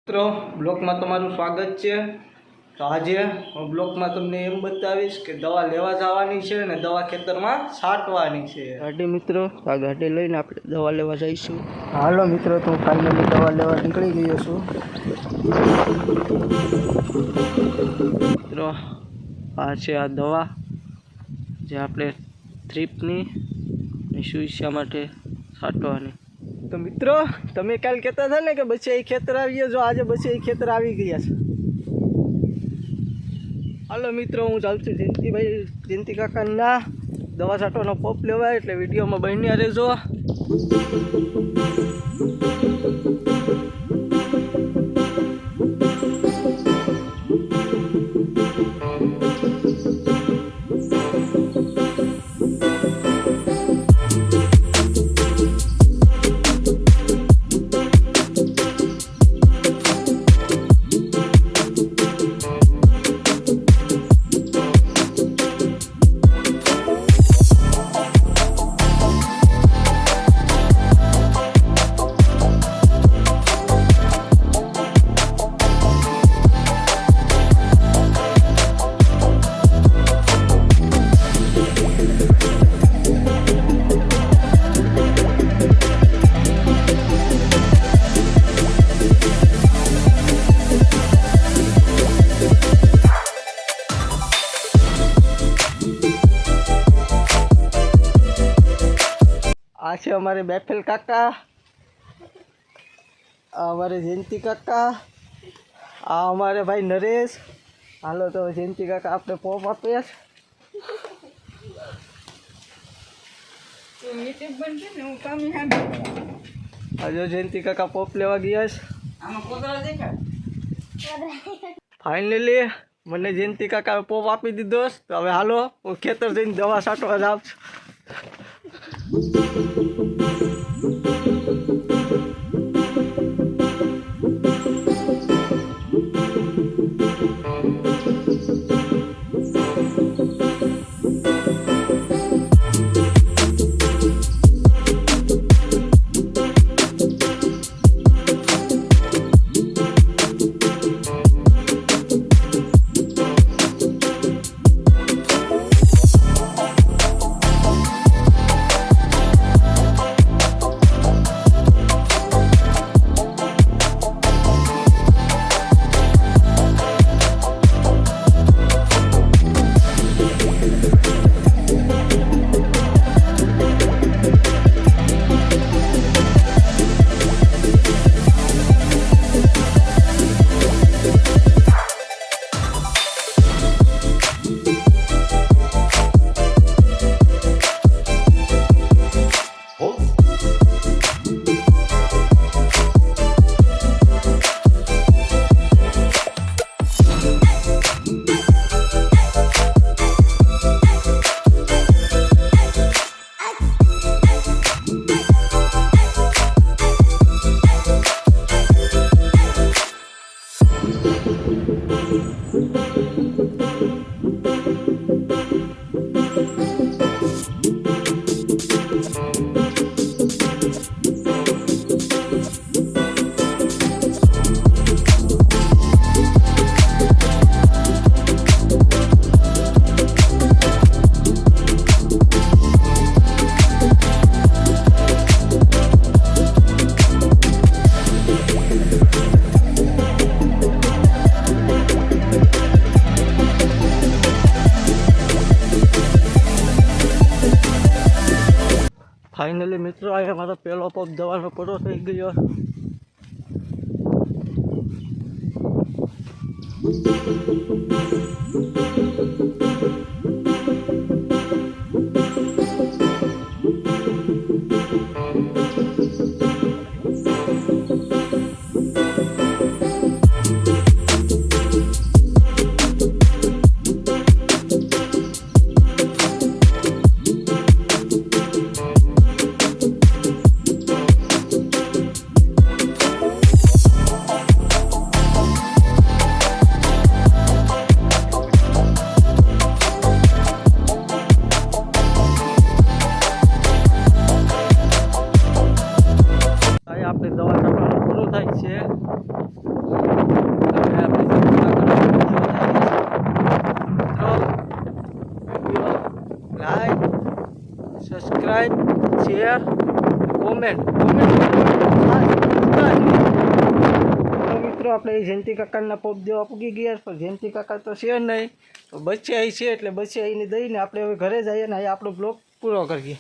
મિત્રો બ્લોકમાં તમારું સ્વાગત છે। તો આજે હું બ્લોકમાં તમને એમ બતાવીશ કે દવા લેવા જવાની છે અને દવા ખેતરમાં છાંટવાની છે। ગાડી મિત્રો આ ગાડી લઈને આપણે દવા લેવા જઈશું। હાલો મિત્રો તો હું ફાઇનલી દવા લેવા નીકળી ગયો છું। મિત્રો આ છે આ દવા જે આપણે થ્રીપની સુઈશા માટે છાંટવાની। तो मित्रों तमे काल कहता था ने कि बच्चे खेतर आविए जो आज बच्चे खेतर आ गया है। हेलो मित्रों हूँ चालू जयंती भाई जयंती काका ना दवा छाटવાનો પોપ લેવા એટલે વિડીયોમાં બન્યા રહેજો। आ हमारे बैफेल काका, हमारे जयंती काका, आ हमारे भाई नरेश। हालो तो जयंती काका आपने पोप आप जो जयंती काका पोप लेवा गया। फाइनली मैंने जयंती काका पोप आपी दीधो। तो हमें हालो खेतर जईने दवा छांटवा जाव। फाइनली मित्रों आ हमारा पहला पॉप दवा पूरा थी गयो। સબસ્ક્રાઈબ શેર કોમેન્ટ મિત્રો આપણે જયંતિ કાકાના પોપ દેવા પૂગી ગયા પણ જયંતિ કાકા તો છે નહીં તો બચ્ચે આવી છે એટલે બચ્ચે આવીને દઈને આપણે હવે ઘરે જઈએ ને અહીંયા આપણો બ્લોગ પૂરો કરીએ.